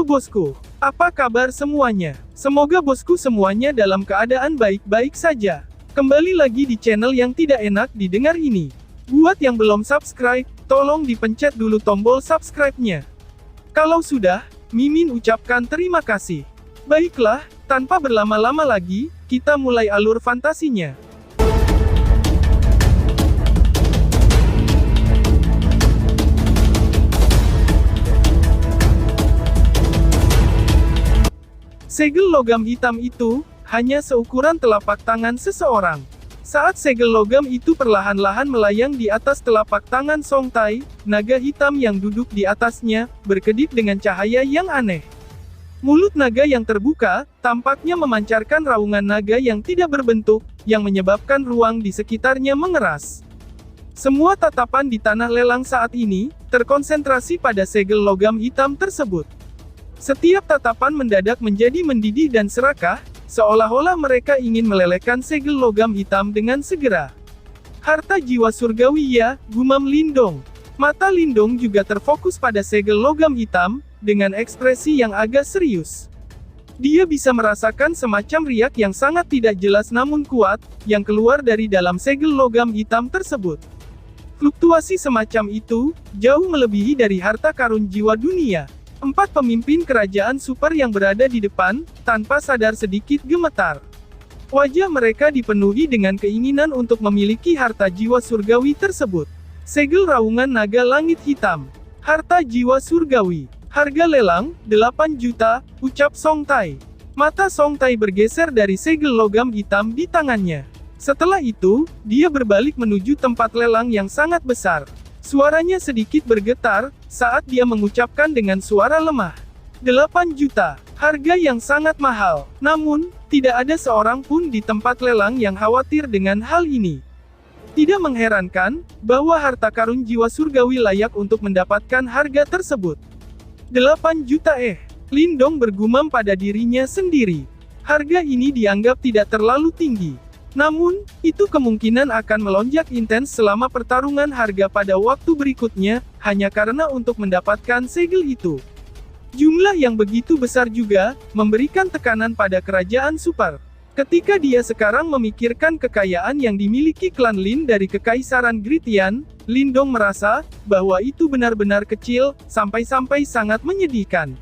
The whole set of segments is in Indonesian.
bosku. Apa kabar semuanya? Semoga bosku semuanya dalam keadaan baik-baik saja. Kembali lagi di channel yang tidak enak didengar ini. Buat yang belum subscribe, tolong dipencet dulu tombol subscribe-nya. Kalau sudah, Mimin ucapkan terima kasih. Baiklah, tanpa berlama-lama lagi, kita mulai alur fantasinya. Segel logam hitam itu hanya seukuran telapak tangan seseorang. Saat segel logam itu perlahan-lahan melayang di atas telapak tangan Song Tai, naga hitam yang duduk di atasnya berkedip dengan cahaya yang aneh. Mulut naga yang terbuka tampaknya memancarkan raungan naga yang tidak berbentuk, yang menyebabkan ruang di sekitarnya mengeras. Semua tatapan di tanah lelang saat ini terkonsentrasi pada segel logam hitam tersebut. Setiap tatapan mendadak menjadi mendidih dan serakah, seolah-olah mereka ingin melelehkan segel logam hitam dengan segera. Harta jiwa surgawi ya, gumam Lindong. Mata Lindong juga terfokus pada segel logam hitam, dengan ekspresi yang agak serius. Dia bisa merasakan semacam riak yang sangat tidak jelas namun kuat, yang keluar dari dalam segel logam hitam tersebut. Fluktuasi semacam itu, jauh melebihi dari harta karun jiwa dunia. 4 pemimpin kerajaan super yang berada di depan, tanpa sadar sedikit gemetar. Wajah mereka dipenuhi dengan keinginan untuk memiliki harta jiwa surgawi tersebut. Segel raungan naga langit hitam. Harta jiwa surgawi. Harga lelang, 8 juta, ucap Song Tai. Mata Song Tai bergeser dari segel logam hitam di tangannya. Setelah itu, dia berbalik menuju tempat lelang yang sangat besar. Suaranya sedikit bergetar, saat dia mengucapkan dengan suara lemah. 8 juta, harga yang sangat mahal. Namun, tidak ada seorang pun di tempat lelang yang khawatir dengan hal ini. Tidak mengherankan, bahwa harta karun jiwa surgawi layak untuk mendapatkan harga tersebut. 8 juta Lindong bergumam pada dirinya sendiri. Harga ini dianggap tidak terlalu tinggi. Namun, itu kemungkinan akan melonjak intens selama pertarungan harga pada waktu berikutnya, hanya karena untuk mendapatkan segel itu. Jumlah yang begitu besar juga, memberikan tekanan pada kerajaan super. Ketika dia sekarang memikirkan kekayaan yang dimiliki klan Lin dari Kekaisaran Gritian, Lindong merasa, bahwa itu benar-benar kecil, sampai-sampai sangat menyedihkan.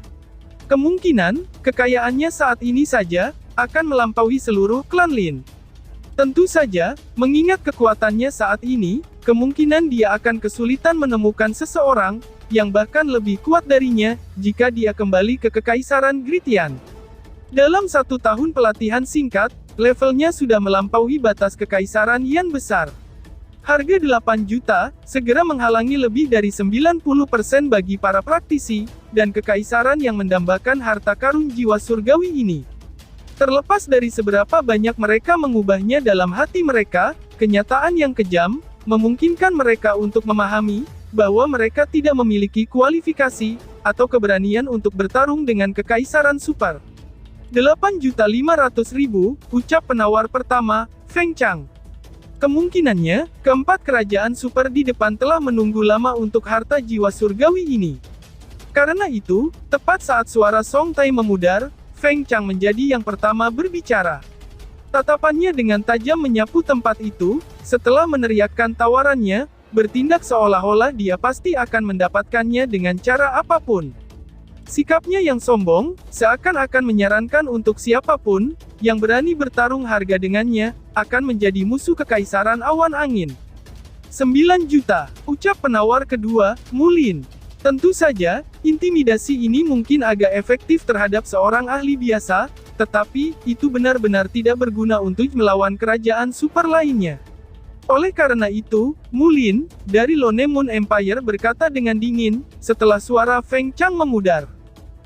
Kemungkinan, kekayaannya saat ini saja, akan melampaui seluruh klan Lin. Tentu saja, mengingat kekuatannya saat ini, kemungkinan dia akan kesulitan menemukan seseorang, yang bahkan lebih kuat darinya, jika dia kembali ke Kekaisaran Gritian. Dalam 1 tahun pelatihan singkat, levelnya sudah melampaui batas Kekaisaran yang besar. Harga 8 juta, segera menghalangi lebih dari 90% bagi para praktisi, dan Kekaisaran yang mendambakan harta karun jiwa surgawi ini. Terlepas dari seberapa banyak mereka mengubahnya dalam hati mereka, kenyataan yang kejam, memungkinkan mereka untuk memahami, bahwa mereka tidak memiliki kualifikasi, atau keberanian untuk bertarung dengan Kekaisaran Super. 8.500.000, ucap penawar pertama, Feng Chang. Kemungkinannya, keempat kerajaan super di depan telah menunggu lama untuk harta jiwa surgawi ini. Karena itu, tepat saat suara Song Tai memudar, Feng Chang menjadi yang pertama berbicara. Tatapannya dengan tajam menyapu tempat itu, setelah meneriakkan tawarannya, bertindak seolah-olah dia pasti akan mendapatkannya dengan cara apapun. Sikapnya yang sombong, seakan-akan menyarankan untuk siapapun, yang berani bertarung harga dengannya, akan menjadi musuh Kekaisaran Awan Angin. 9 juta, ucap penawar kedua, Mulin. Tentu saja, intimidasi ini mungkin agak efektif terhadap seorang ahli biasa, tetapi, itu benar-benar tidak berguna untuk melawan kerajaan super lainnya. Oleh karena itu, Mulin, dari Lone Moon Empire berkata dengan dingin, setelah suara Feng Chang memudar.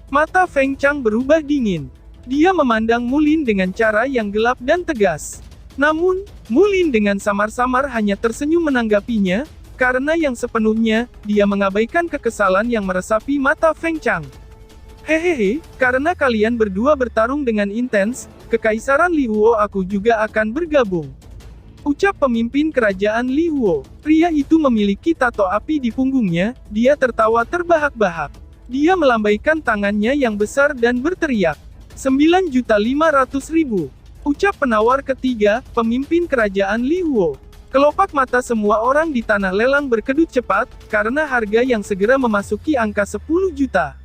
Mata Feng Chang berubah dingin. Dia memandang Mulin dengan cara yang gelap dan tegas. Namun, Mulin dengan samar-samar hanya tersenyum menanggapinya, karena yang sepenuhnya, dia mengabaikan kekesalan yang meresapi mata Feng Chang. Hehehe, karena kalian berdua bertarung dengan intens, Kekaisaran Lihuo aku juga akan bergabung. Ucap pemimpin kerajaan Lihuo. Pria itu memiliki tato api di punggungnya, dia tertawa terbahak-bahak. Dia melambaikan tangannya yang besar dan berteriak. 9.500.000. Ucap penawar ketiga, pemimpin kerajaan Li Huo. Kelopak mata semua orang di tanah lelang berkedut cepat, karena harga yang segera memasuki angka 10 juta.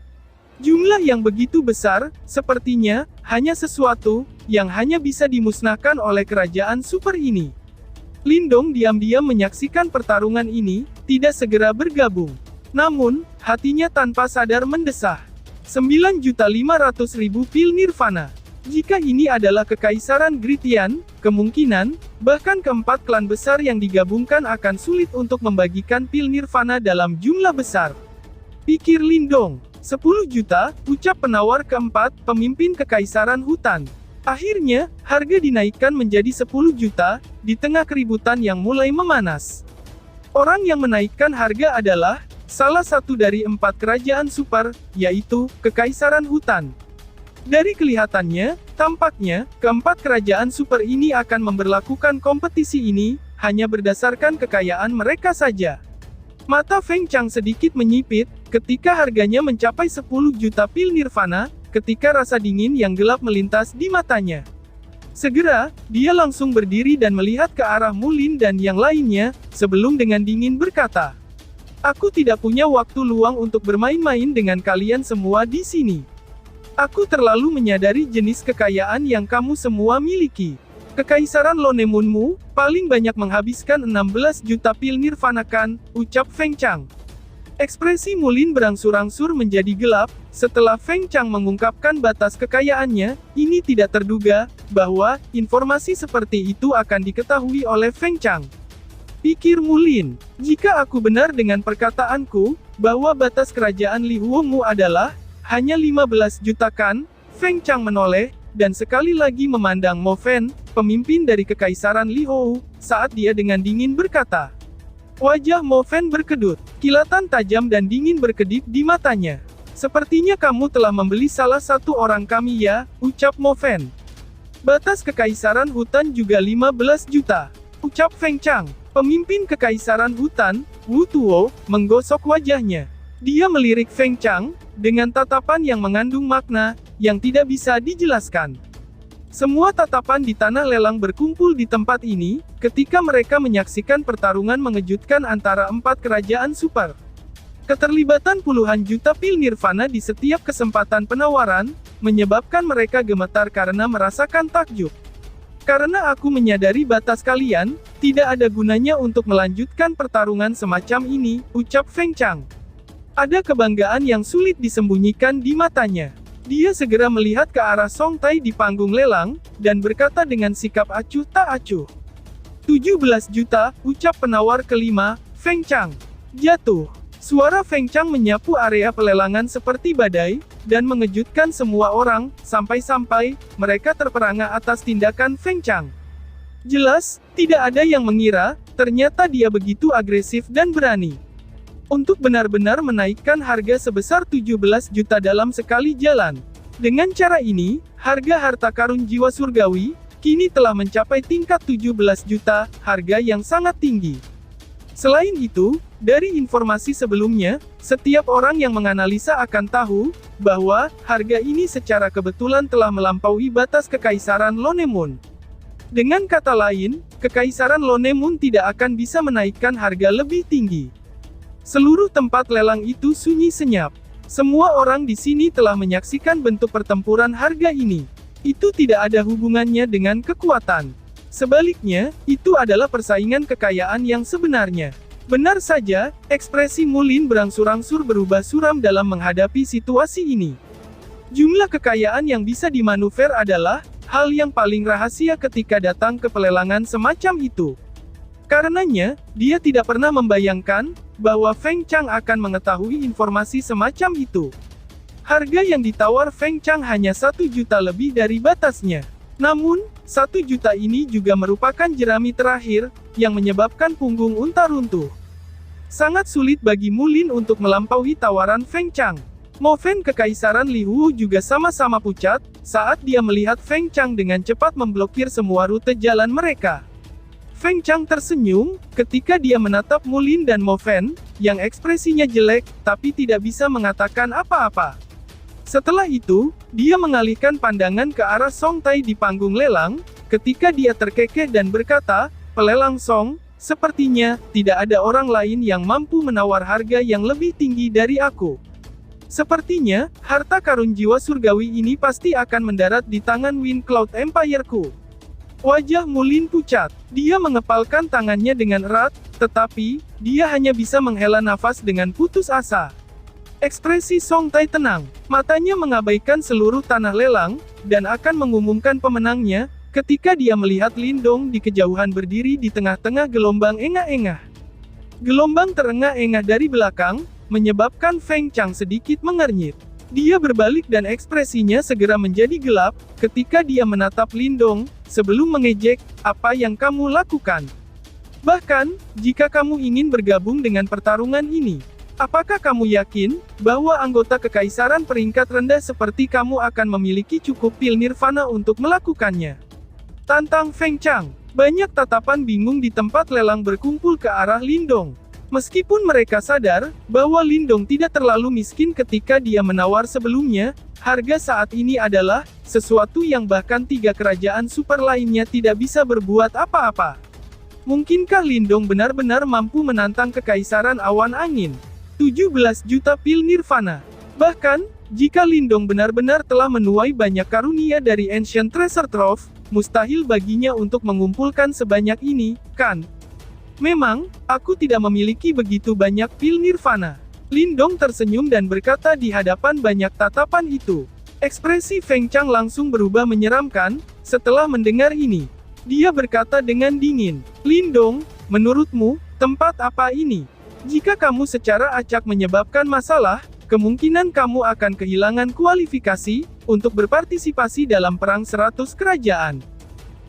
Jumlah yang begitu besar, sepertinya, hanya sesuatu, yang hanya bisa dimusnahkan oleh kerajaan super ini. Lindong diam-diam menyaksikan pertarungan ini, tidak segera bergabung. Namun, hatinya tanpa sadar mendesah. 9.500.000 pil nirvana. Jika ini adalah kekaisaran Gritian, kemungkinan, bahkan keempat klan besar yang digabungkan akan sulit untuk membagikan pil nirvana dalam jumlah besar. Pikir Lindong. 10 juta, ucap penawar keempat, pemimpin kekaisaran hutan. Akhirnya, harga dinaikkan menjadi 10 juta, di tengah keributan yang mulai memanas. Orang yang menaikkan harga adalah salah satu dari 4 kerajaan super, yaitu Kekaisaran Hutan. Dari kelihatannya, tampaknya, keempat kerajaan super ini akan memberlakukan kompetisi ini, hanya berdasarkan kekayaan mereka saja. Mata Feng Chang sedikit menyipit, ketika harganya mencapai 10 juta pil nirvana, ketika rasa dingin yang gelap melintas di matanya. Segera, dia langsung berdiri dan melihat ke arah Mulin dan yang lainnya, sebelum dengan dingin berkata, "Aku tidak punya waktu luang untuk bermain-main dengan kalian semua di sini. Aku terlalu menyadari jenis kekayaan yang kamu semua miliki. Kekaisaran Lonemunmu, paling banyak menghabiskan 16 juta pil nirvana kan," ucap Feng Chang. Ekspresi Mulin berangsur-angsur menjadi gelap, setelah Feng Chang mengungkapkan batas kekayaannya, ini tidak terduga, bahwa, informasi seperti itu akan diketahui oleh Feng Chang. Pikir Mulin, jika aku benar dengan perkataanku, bahwa batas kerajaan Li Huomu adalah, hanya 15 juta kan, Feng Chang menoleh, dan sekali lagi memandang Mo Fen, pemimpin dari Kekaisaran Li Hou, saat dia dengan dingin berkata. Wajah Mo Fen berkedut, kilatan tajam dan dingin berkedip di matanya. "Sepertinya kamu telah membeli salah satu orang kami ya," ucap Mo Fen. "Batas Kekaisaran Hutan juga 15 juta," ucap Feng Chang. Pemimpin Kekaisaran Hutan, Wu Tuo, menggosok wajahnya. Dia melirik Feng Chang, dengan tatapan yang mengandung makna, yang tidak bisa dijelaskan. Semua tatapan di tanah lelang berkumpul di tempat ini, ketika mereka menyaksikan pertarungan mengejutkan antara 4 kerajaan super. Keterlibatan puluhan juta pil nirvana di setiap kesempatan penawaran, menyebabkan mereka gemetar karena merasakan takjub. "Karena aku menyadari batas kalian, tidak ada gunanya untuk melanjutkan pertarungan semacam ini," ucap Feng Chang. Ada kebanggaan yang sulit disembunyikan di matanya. Dia segera melihat ke arah Song Tai di panggung lelang, dan berkata dengan sikap acuh tak acuh. 17 juta, ucap penawar kelima, Feng Chang. Jatuh. Suara Feng Chang menyapu area pelelangan seperti badai, dan mengejutkan semua orang, sampai-sampai, mereka terperangah atas tindakan Feng Chang. Jelas, tidak ada yang mengira, ternyata dia begitu agresif dan berani. Untuk benar-benar menaikkan harga sebesar 17 juta dalam sekali jalan. Dengan cara ini, harga harta karun jiwa surgawi, kini telah mencapai tingkat 17 juta, harga yang sangat tinggi. Selain itu, dari informasi sebelumnya, setiap orang yang menganalisa akan tahu, bahwa, harga ini secara kebetulan telah melampaui batas Kekaisaran Lonemun. Dengan kata lain, Kekaisaran Lonemun tidak akan bisa menaikkan harga lebih tinggi. Seluruh tempat lelang itu sunyi senyap. Semua orang di sini telah menyaksikan bentuk pertempuran harga ini. Itu tidak ada hubungannya dengan kekuatan. Sebaliknya, itu adalah persaingan kekayaan yang sebenarnya. Benar saja, ekspresi Mulin berangsur-angsur berubah suram dalam menghadapi situasi ini. Jumlah kekayaan yang bisa dimanuver adalah hal yang paling rahasia ketika datang ke pelelangan semacam itu. Karenanya, dia tidak pernah membayangkan bahwa Feng Chang akan mengetahui informasi semacam itu. Harga yang ditawar Feng Chang hanya 1 juta lebih dari batasnya. Namun, 1 juta ini juga merupakan jerami terakhir, yang menyebabkan punggung unta runtuh. Sangat sulit bagi Mulin untuk melampaui tawaran Feng Chang. Mo Fen Kekaisaran Li Huo juga sama-sama pucat, saat dia melihat Feng Chang dengan cepat memblokir semua rute jalan mereka. Feng Chang tersenyum, ketika dia menatap Mulin dan Mo Fan, yang ekspresinya jelek, tapi tidak bisa mengatakan apa-apa. Setelah itu, dia mengalihkan pandangan ke arah Song Tai di panggung lelang, ketika dia terkekeh dan berkata, "Pelelang Song, sepertinya, tidak ada orang lain yang mampu menawar harga yang lebih tinggi dari aku. Sepertinya, harta karun jiwa surgawi ini pasti akan mendarat di tangan Wind Cloud Empire-ku." Wajah Mulin pucat. Dia mengepalkan tangannya dengan erat, tetapi, dia hanya bisa menghela nafas dengan putus asa. Ekspresi Song Tai tenang, matanya mengabaikan seluruh tanah lelang, dan akan mengumumkan pemenangnya, ketika dia melihat Lindong di kejauhan berdiri di tengah-tengah gelombang engah-engah. Gelombang terengah-engah dari belakang, menyebabkan Feng Chang sedikit mengernyit. Dia berbalik dan ekspresinya segera menjadi gelap, ketika dia menatap Lindong, sebelum mengejek, "Apa yang kamu lakukan? Bahkan, jika kamu ingin bergabung dengan pertarungan ini, apakah kamu yakin, bahwa anggota kekaisaran peringkat rendah seperti kamu akan memiliki cukup pil nirvana untuk melakukannya?" Tantang Feng Chang. Banyak tatapan bingung di tempat lelang berkumpul ke arah Lindong. Meskipun mereka sadar, bahwa Lindong tidak terlalu miskin ketika dia menawar sebelumnya, harga saat ini adalah, sesuatu yang bahkan 3 kerajaan super lainnya tidak bisa berbuat apa-apa. Mungkinkah Lindong benar-benar mampu menantang kekaisaran awan angin? 17 juta pil nirvana. Bahkan, jika Lindong benar-benar telah menuai banyak karunia dari Ancient Treasure Trove, mustahil baginya untuk mengumpulkan sebanyak ini, kan? Memang, aku tidak memiliki begitu banyak pil nirvana. Lindong tersenyum dan berkata di hadapan banyak tatapan itu. Ekspresi Feng Chang langsung berubah menyeramkan, setelah mendengar ini. Dia berkata dengan dingin, "Lindong, menurutmu, tempat apa ini? Jika kamu secara acak menyebabkan masalah, kemungkinan kamu akan kehilangan kualifikasi, untuk berpartisipasi dalam perang 100 kerajaan.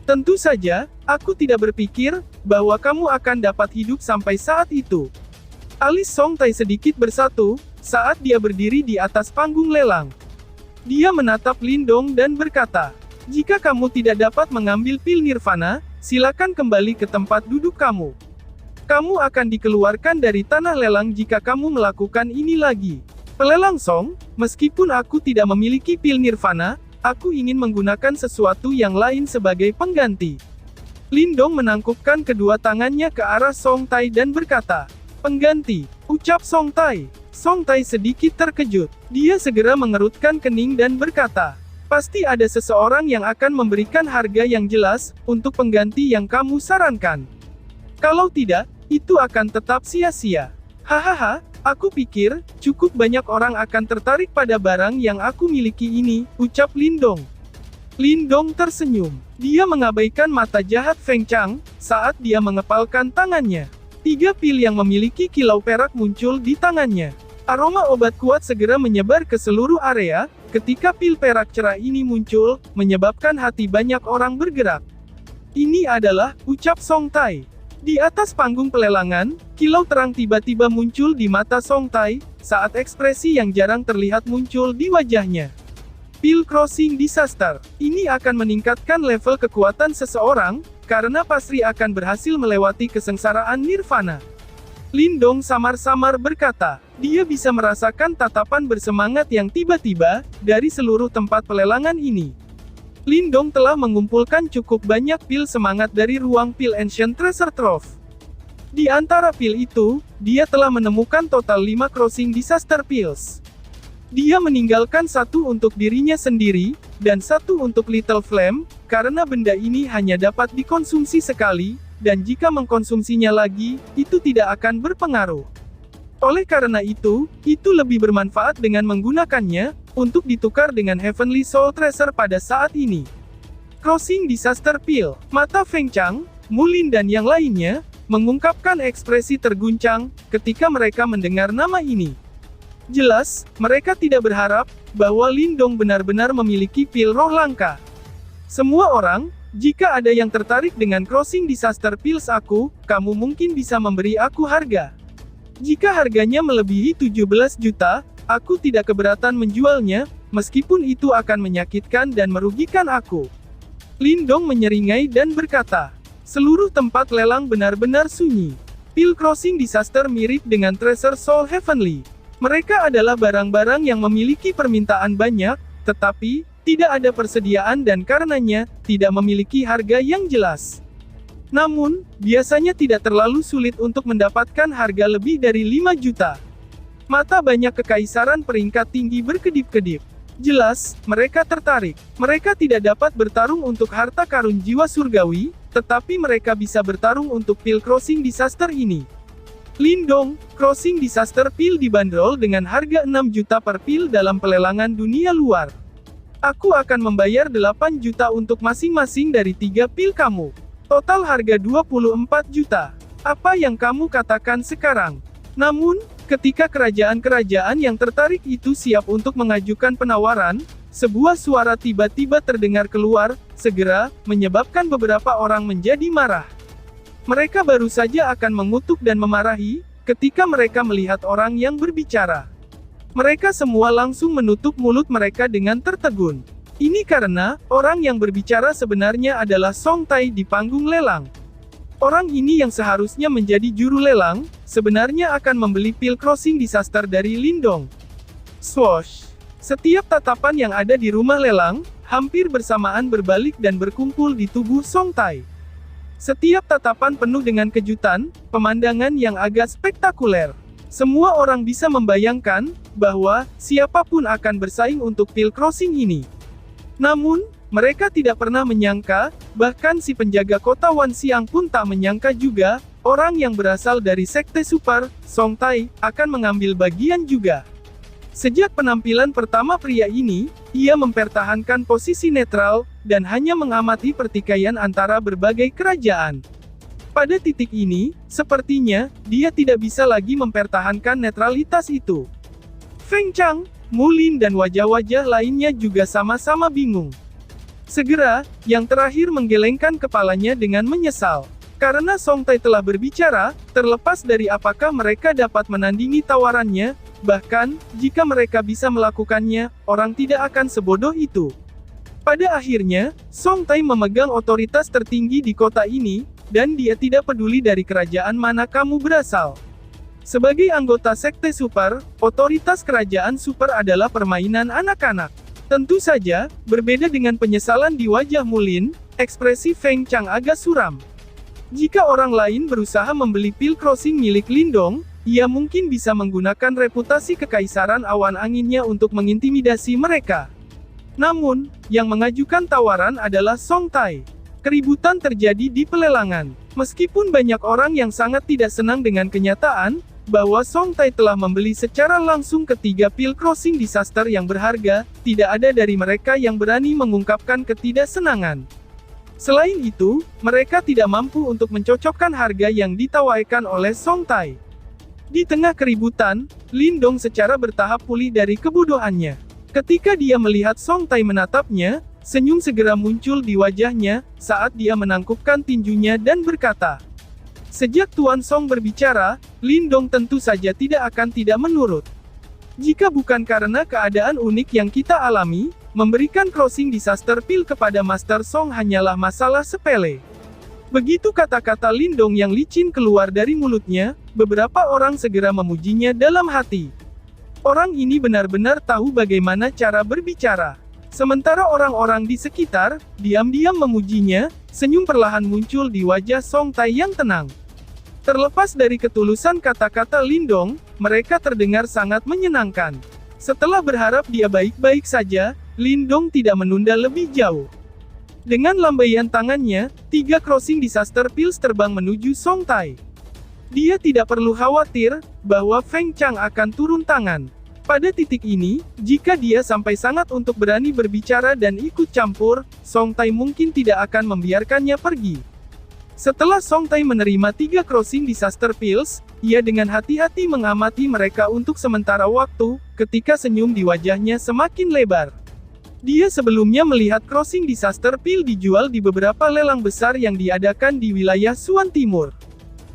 Tentu saja, aku tidak berpikir, bahwa kamu akan dapat hidup sampai saat itu." Alis Song Tai sedikit bersatu, saat dia berdiri di atas panggung lelang. Dia menatap Lindong dan berkata, "Jika kamu tidak dapat mengambil pil nirvana, silakan kembali ke tempat duduk kamu. Kamu akan dikeluarkan dari tanah lelang jika kamu melakukan ini lagi." Pelelang Song, meskipun aku tidak memiliki pil nirvana, aku ingin menggunakan sesuatu yang lain sebagai pengganti. Lindong menangkupkan kedua tangannya ke arah Song Tai dan berkata, "Pengganti," ucap Song Tai. Song Tai sedikit terkejut. Dia segera mengerutkan kening dan berkata, "Pasti ada seseorang yang akan memberikan harga yang jelas, untuk pengganti yang kamu sarankan. Kalau tidak, itu akan tetap sia-sia." "Hahaha, aku pikir, cukup banyak orang akan tertarik pada barang yang aku miliki ini," ucap Lindong. Lindong tersenyum. Dia mengabaikan mata jahat Feng Chang, saat dia mengepalkan tangannya. 3 pil yang memiliki kilau perak muncul di tangannya. Aroma obat kuat segera menyebar ke seluruh area, ketika pil perak cerah ini muncul, menyebabkan hati banyak orang bergerak. "Ini adalah," ucap Song Tai. Di atas panggung pelelangan, kilau terang tiba-tiba muncul di mata Song Tai, saat ekspresi yang jarang terlihat muncul di wajahnya. Pil Crossing Disaster. Ini akan meningkatkan level kekuatan seseorang, karena pasti akan berhasil melewati kesengsaraan nirvana. Lindong samar-samar berkata. Dia bisa merasakan tatapan bersemangat yang tiba-tiba, dari seluruh tempat pelelangan ini. Lindong telah mengumpulkan cukup banyak pil semangat dari ruang pil Ancient Treasure Trove. Di antara pil itu, dia telah menemukan total 5 Crossing Disaster Pills. Dia meninggalkan 1 untuk dirinya sendiri, dan 1 untuk Little Flame, karena benda ini hanya dapat dikonsumsi sekali, dan jika mengkonsumsinya lagi, itu tidak akan berpengaruh. Oleh karena itu lebih bermanfaat dengan menggunakannya, untuk ditukar dengan Heavenly Soul Treasure pada saat ini. Crossing Disaster Pill. Mata Feng Chang, Mulin dan yang lainnya, mengungkapkan ekspresi terguncang, ketika mereka mendengar nama ini. Jelas, mereka tidak berharap, bahwa Lindong benar-benar memiliki pil roh langka. Semua orang, jika ada yang tertarik dengan Crossing Disaster Pills aku, kamu mungkin bisa memberi aku harga. Jika harganya melebihi 17 juta, aku tidak keberatan menjualnya, meskipun itu akan menyakitkan dan merugikan aku. Lindong menyeringai dan berkata, Seluruh tempat lelang benar-benar sunyi. Pil Crossing Disaster mirip dengan Treasure Soul Heavenly. Mereka adalah barang-barang yang memiliki permintaan banyak, tetapi tidak ada persediaan dan karenanya tidak memiliki harga yang jelas. Namun, biasanya tidak terlalu sulit untuk mendapatkan harga lebih dari 5 juta. Mata banyak kekaisaran peringkat tinggi berkedip-kedip. Jelas, mereka tertarik. Mereka tidak dapat bertarung untuk harta karun jiwa surgawi, tetapi mereka bisa bertarung untuk pil Crossing Disaster ini. Lindong, Crossing Disaster Pil dibanderol dengan harga 6 juta per pil dalam pelelangan dunia luar. Aku akan membayar 8 juta untuk masing-masing dari 3 pil kamu. Total harga 24 juta. Apa yang kamu katakan sekarang? Namun, ketika kerajaan-kerajaan yang tertarik itu siap untuk mengajukan penawaran, sebuah suara tiba-tiba terdengar keluar, segera, menyebabkan beberapa orang menjadi marah. Mereka baru saja akan mengutuk dan memarahi, ketika mereka melihat orang yang berbicara. Mereka semua langsung menutup mulut mereka dengan tertegun. Ini karena, orang yang berbicara sebenarnya adalah Song Tai di panggung lelang. Orang ini yang seharusnya menjadi juru lelang, sebenarnya akan membeli pil Crossing Disaster dari Lindong. Swoosh! Setiap tatapan yang ada di rumah lelang, hampir bersamaan berbalik dan berkumpul di tubuh Song Tai. Setiap tatapan penuh dengan kejutan, pemandangan yang agak spektakuler. Semua orang bisa membayangkan, bahwa, siapapun akan bersaing untuk pil Crossing ini. Namun, mereka tidak pernah menyangka, bahkan si penjaga kota Wan Xiang pun tak menyangka juga, orang yang berasal dari Sekte Super, Song Tai, akan mengambil bagian juga. Sejak penampilan pertama pria ini, ia mempertahankan posisi netral, dan hanya mengamati pertikaian antara berbagai kerajaan. Pada titik ini, sepertinya, dia tidak bisa lagi mempertahankan netralitas itu. Feng Chang, Mulin dan wajah-wajah lainnya juga sama-sama bingung. Segera, yang terakhir menggelengkan kepalanya dengan menyesal. Karena Song Tai telah berbicara, terlepas dari apakah mereka dapat menandingi tawarannya, bahkan, jika mereka bisa melakukannya, orang tidak akan sebodoh itu. Pada akhirnya, Song Tai memegang otoritas tertinggi di kota ini, dan dia tidak peduli dari kerajaan mana kamu berasal. Sebagai anggota Sekte Super, otoritas kerajaan super adalah permainan anak-anak. Tentu saja, berbeda dengan penyesalan di wajah Mulin, ekspresi Feng Chang agak suram. Jika orang lain berusaha membeli pil Crossing milik Lindong, ia mungkin bisa menggunakan reputasi kekaisaran awan anginnya untuk mengintimidasi mereka. Namun, yang mengajukan tawaran adalah Song Tai. Keributan terjadi di pelelangan. Meskipun banyak orang yang sangat tidak senang dengan kenyataan, bahwa Song Tai telah membeli secara langsung ketiga pil Crossing Disaster yang berharga, tidak ada dari mereka yang berani mengungkapkan ketidaksenangan. Selain itu, mereka tidak mampu untuk mencocokkan harga yang ditawarkan oleh Song Tai. Di tengah keributan, Lindong secara bertahap pulih dari kebodohannya. Ketika dia melihat Song Tai menatapnya, senyum segera muncul di wajahnya, saat dia menangkupkan tinjunya dan berkata, "Sejak Tuan Song berbicara, Lindong tentu saja tidak akan tidak menurut. Jika bukan karena keadaan unik yang kita alami, memberikan Crossing Disaster Pil kepada Master Song hanyalah masalah sepele." Begitu kata-kata Lindong yang licin keluar dari mulutnya, beberapa orang segera memujinya dalam hati. Orang ini benar-benar tahu bagaimana cara berbicara. Sementara orang-orang di sekitar, diam-diam memujinya, senyum perlahan muncul di wajah Song Tai yang tenang. Terlepas dari ketulusan kata-kata Lindong, mereka terdengar sangat menyenangkan. Setelah berharap dia baik-baik saja, Lindong tidak menunda lebih jauh. Dengan lambaian tangannya, 3 Crossing Disaster Pills terbang menuju Song Tai. Dia tidak perlu khawatir, bahwa Feng Chang akan turun tangan. Pada titik ini, jika dia sampai sangat untuk berani berbicara dan ikut campur, Song Tai mungkin tidak akan membiarkannya pergi. Setelah Song Tai menerima 3 Crossing Disaster Pills, ia dengan hati-hati mengamati mereka untuk sementara waktu, ketika senyum di wajahnya semakin lebar. Dia sebelumnya melihat Crossing Disaster Pill dijual di beberapa lelang besar yang diadakan di wilayah Suan Timur.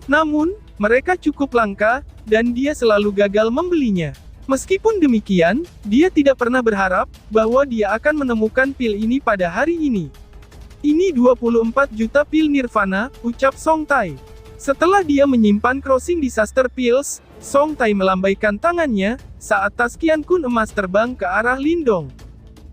Namun, mereka cukup langka, dan dia selalu gagal membelinya. Meskipun demikian, dia tidak pernah berharap, bahwa dia akan menemukan pil ini pada hari ini. Ini 24 juta pil nirvana, ucap Song Tai. Setelah dia menyimpan Crossing Disaster Pills, Song Tai melambaikan tangannya, saat tas Qian Kun emas terbang ke arah Lindong.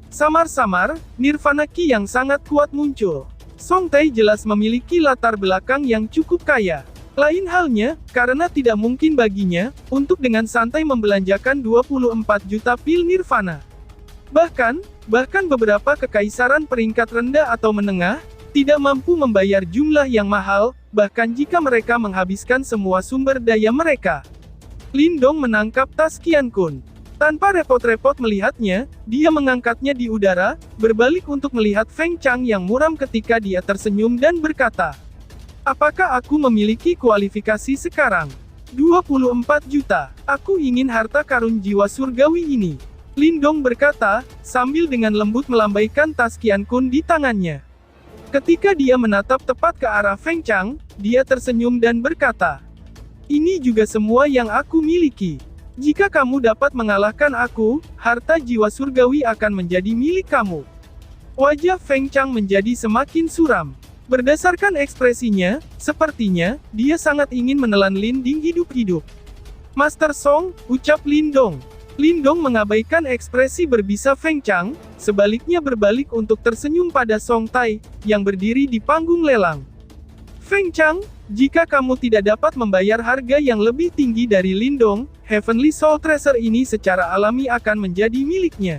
Samar-samar, Nirvana Qi yang sangat kuat muncul. Song Tai jelas memiliki latar belakang yang cukup kaya. Lain halnya, karena tidak mungkin baginya, untuk dengan santai membelanjakan 24 juta pil Nirvana. Bahkan beberapa kekaisaran peringkat rendah atau menengah, tidak mampu membayar jumlah yang mahal, bahkan jika mereka menghabiskan semua sumber daya mereka. Lindong menangkap tas Qian Kun. Tanpa repot-repot melihatnya, dia mengangkatnya di udara, berbalik untuk melihat Feng Chang yang muram ketika dia tersenyum dan berkata, "Apakah aku memiliki kualifikasi sekarang? 24 juta. Aku ingin harta karun jiwa surgawi ini." Lindong berkata, sambil dengan lembut melambaikan tas Qian Kun di tangannya. Ketika dia menatap tepat ke arah Feng Chang, dia tersenyum dan berkata, "Ini juga semua yang aku miliki. Jika kamu dapat mengalahkan aku, harta jiwa surgawi akan menjadi milik kamu." Wajah Feng Chang menjadi semakin suram. Berdasarkan ekspresinya, sepertinya, dia sangat ingin menelan Linding hidup-hidup. "Master Song," ucap Lindong. Lindong mengabaikan ekspresi berbisa Feng Chang, sebaliknya berbalik untuk tersenyum pada Song Tai, yang berdiri di panggung lelang. "Feng Chang, jika kamu tidak dapat membayar harga yang lebih tinggi dari Lindong, Heavenly Soul Treasure ini secara alami akan menjadi miliknya."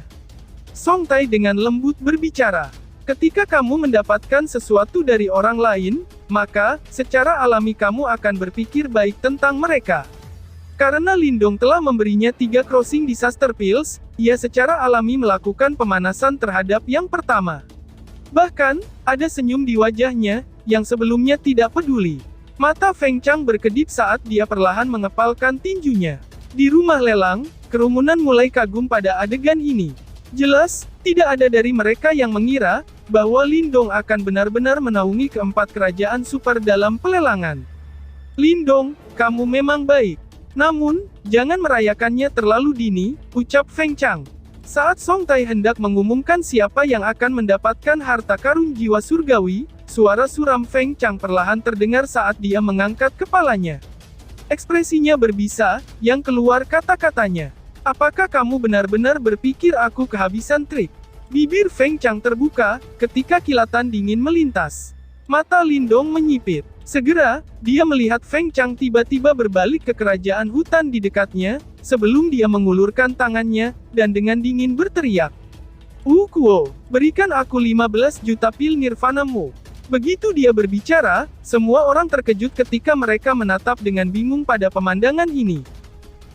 Song Tai dengan lembut berbicara, "Ketika kamu mendapatkan sesuatu dari orang lain, maka, secara alami kamu akan berpikir baik tentang mereka. Karena Lindong telah memberinya 3 Crossing Disaster Pills, ia secara alami melakukan pemanasan terhadap yang pertama." Bahkan, ada senyum di wajahnya, yang sebelumnya tidak peduli. Mata Feng Chang berkedip saat dia perlahan mengepalkan tinjunya. Di rumah lelang, kerumunan mulai kagum pada adegan ini. Jelas, tidak ada dari mereka yang mengira, bahwa Lindong akan benar-benar menaungi keempat kerajaan super dalam pelelangan. "Lindong, kamu memang baik. Namun, jangan merayakannya terlalu dini," ucap Feng Chang. Saat Song Tai hendak mengumumkan siapa yang akan mendapatkan harta karun jiwa surgawi, suara suram Feng Chang perlahan terdengar saat dia mengangkat kepalanya. Ekspresinya berbisa, yang keluar kata-katanya, "Apakah kamu benar-benar berpikir aku kehabisan trik?" Bibir Feng Chang terbuka, ketika kilatan dingin melintas. Mata Lindong menyipit. Segera, dia melihat Feng Chang tiba-tiba berbalik ke kerajaan hutan di dekatnya, sebelum dia mengulurkan tangannya, dan dengan dingin berteriak, "Wu Kuo, berikan aku 15 juta pil nirvanamu." Begitu dia berbicara, semua orang terkejut ketika mereka menatap dengan bingung pada pemandangan ini.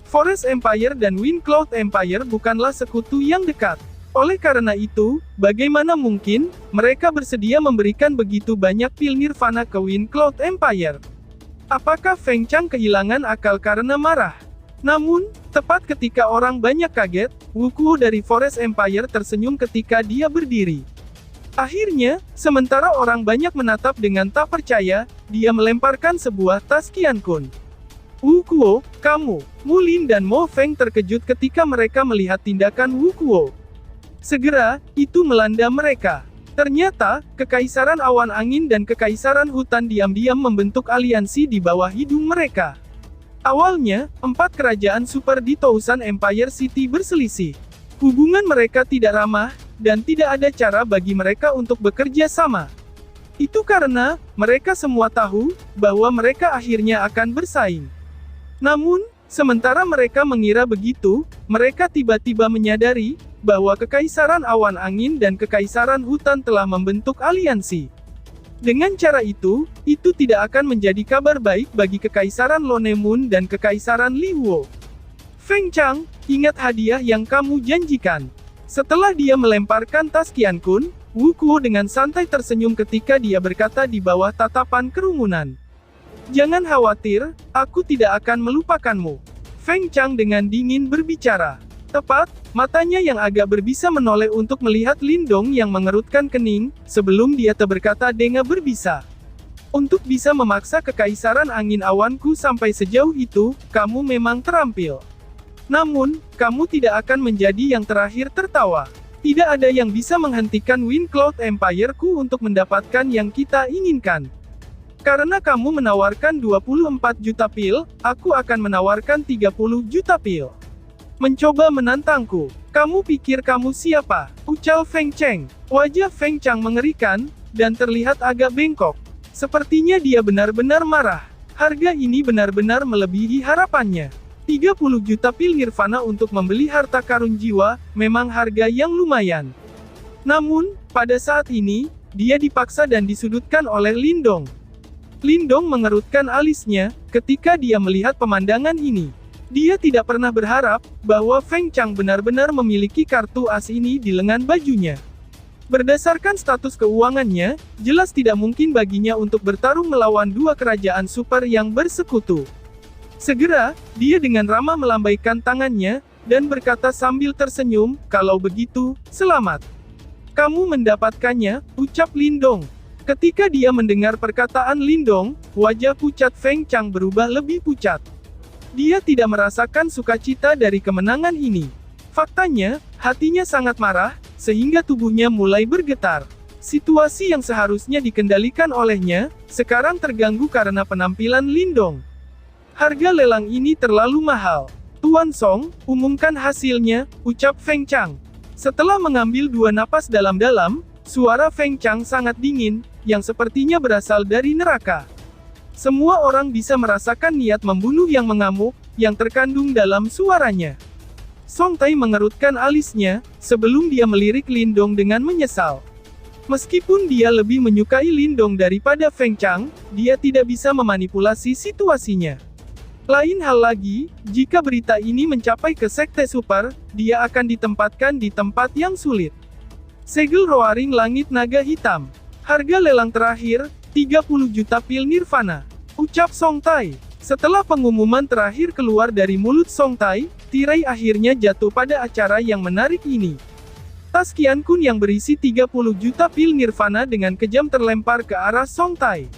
Forest Empire dan Wind Cloud Empire bukanlah sekutu yang dekat. Oleh karena itu, bagaimana mungkin mereka bersedia memberikan begitu banyak pil nirvana ke Wind Cloud Empire? Apakah Feng Chang kehilangan akal karena marah? Namun, tepat ketika orang banyak kaget, Wu Kuo dari Forest Empire tersenyum ketika dia berdiri. Akhirnya, sementara orang banyak menatap dengan tak percaya, dia melemparkan sebuah tas Qian Kun. "Wu Kuo, kamu." Mu Lin dan Mo Feng terkejut ketika mereka melihat tindakan Wu Kuo. Segera, itu melanda mereka. Ternyata, Kekaisaran Awan Angin dan Kekaisaran Hutan diam-diam membentuk aliansi di bawah hidung mereka. Awalnya, 4 kerajaan super di Tousan Empire City berselisih. Hubungan mereka tidak ramah, dan tidak ada cara bagi mereka untuk bekerja sama. Itu karena, mereka semua tahu, bahwa mereka akhirnya akan bersaing. Namun, sementara mereka mengira begitu, mereka tiba-tiba menyadari, bahwa Kekaisaran Awan Angin dan Kekaisaran Hutan telah membentuk aliansi. Dengan cara itu tidak akan menjadi kabar baik bagi Kekaisaran Lone Moon dan Kekaisaran Li Huo. "Feng Chang, ingat hadiah yang kamu janjikan." Setelah dia melemparkan tas Qian Kun, Wu Kuo dengan santai tersenyum ketika dia berkata di bawah tatapan kerumunan, "Jangan khawatir, aku tidak akan melupakanmu." Feng Chang dengan dingin berbicara. Tepat, matanya yang agak berbisa menoleh untuk melihat Lindong yang mengerutkan kening, sebelum dia berkata dengan berbisa. "Untuk bisa memaksa Kekaisaran Angin Awanku sampai sejauh itu, kamu memang terampil. Namun, kamu tidak akan menjadi yang terakhir tertawa." Tidak ada yang bisa menghentikan Wind Cloud Empire-ku untuk mendapatkan yang kita inginkan. Karena kamu menawarkan 24 juta pil, aku akan menawarkan 30 juta pil. Mencoba menantangku. Kamu pikir kamu siapa? Ucal Feng Cheng. Wajah Feng Chang mengerikan, dan terlihat agak bengkok. Sepertinya dia benar-benar marah. Harga ini benar-benar melebihi harapannya. 30 juta pil nirvana untuk membeli harta karun jiwa, memang harga yang lumayan. Namun, pada saat ini, dia dipaksa dan disudutkan oleh Lindong. Lindong mengerutkan alisnya, ketika dia melihat pemandangan ini. Dia tidak pernah berharap, bahwa Feng Chang benar-benar memiliki kartu as ini di lengan bajunya. Berdasarkan status keuangannya, jelas tidak mungkin baginya untuk bertarung melawan dua kerajaan super yang bersekutu. Segera, dia dengan ramah melambaikan tangannya, dan berkata sambil tersenyum, "Kalau begitu, selamat. Kamu mendapatkannya," ucap Lindong. Ketika dia mendengar perkataan Lindong, wajah pucat Feng Chang berubah lebih pucat. Dia tidak merasakan sukacita dari kemenangan ini. Faktanya, hatinya sangat marah, sehingga tubuhnya mulai bergetar. Situasi yang seharusnya dikendalikan olehnya, sekarang terganggu karena penampilan Lindong. Harga lelang ini terlalu mahal. Tuan Song, umumkan hasilnya, ucap Feng Chang. Setelah mengambil 2 napas dalam-dalam, suara Feng Chang sangat dingin, yang sepertinya berasal dari neraka. Semua orang bisa merasakan niat membunuh yang mengamuk, yang terkandung dalam suaranya. Song Tai mengerutkan alisnya, sebelum dia melirik Lindong dengan menyesal. Meskipun dia lebih menyukai Lindong daripada Feng Chang, dia tidak bisa memanipulasi situasinya. Lain hal lagi, jika berita ini mencapai ke Sekte Super, dia akan ditempatkan di tempat yang sulit. Segel Roaring Langit Naga Hitam. Harga lelang terakhir, 30 juta pil nirvana. Ucap Song Tai. Setelah pengumuman terakhir keluar dari mulut Song Tai, tirai akhirnya jatuh pada acara yang menarik ini. Tas Qian Kun yang berisi 30 juta pil nirvana dengan kejam terlempar ke arah Song Tai.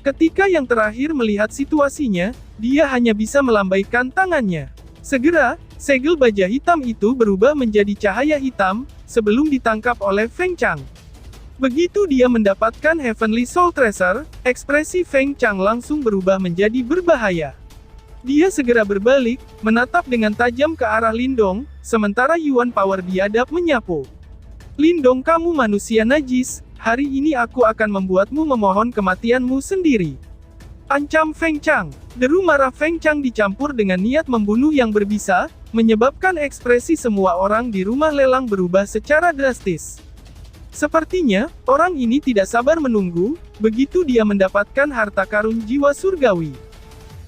Ketika yang terakhir melihat situasinya, dia hanya bisa melambaikan tangannya. Segera, segel baja hitam itu berubah menjadi cahaya hitam, sebelum ditangkap oleh Feng Chang. Begitu dia mendapatkan Heavenly Soul Tracer, ekspresi Feng Chang langsung berubah menjadi berbahaya. Dia segera berbalik, menatap dengan tajam ke arah Lindong, sementara Yuan Power biadab menyapu. "Lindong, kamu manusia najis, hari ini aku akan membuatmu memohon kematianmu sendiri," ancam Feng Chang. Deru marah Feng Chang dicampur dengan niat membunuh yang berbisa, menyebabkan ekspresi semua orang di rumah lelang berubah secara drastis. Sepertinya, orang ini tidak sabar menunggu, begitu dia mendapatkan harta karun jiwa surgawi.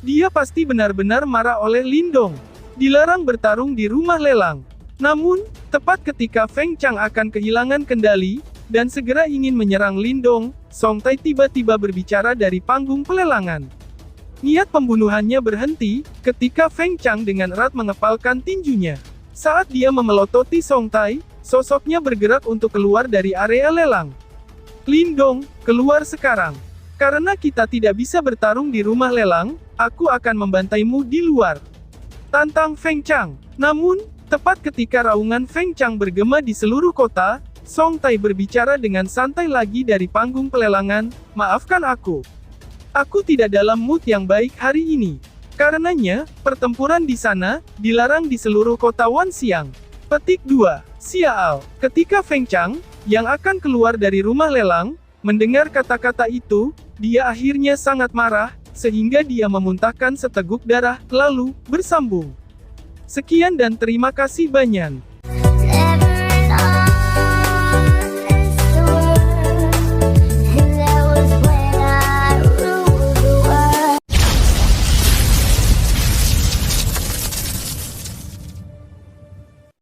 Dia pasti benar-benar marah oleh Lindong. Dilarang bertarung di rumah lelang. Namun, tepat ketika Feng Chang akan kehilangan kendali, dan segera ingin menyerang Lindong, Song Tai tiba-tiba berbicara dari panggung pelelangan. Niat pembunuhannya berhenti, ketika Feng Chang dengan erat mengepalkan tinjunya. Saat dia memelototi Song Tai, sosoknya bergerak untuk keluar dari area lelang. "Lindong, keluar sekarang. Karena kita tidak bisa bertarung di rumah lelang, aku akan membantaimu di luar," tantang Feng Chang. Namun, tepat ketika raungan Feng Chang bergema di seluruh kota, Song Tai berbicara dengan santai lagi dari panggung pelelangan, "Maafkan aku. Aku tidak dalam mood yang baik hari ini. Karenanya, pertempuran di sana, dilarang di seluruh kota Wanxiang." Petik 2. Sial. Ketika Feng Chang, yang akan keluar dari rumah lelang, mendengar kata-kata itu, dia akhirnya sangat marah, sehingga dia memuntahkan seteguk darah, lalu, bersambung. Sekian dan terima kasih banyak.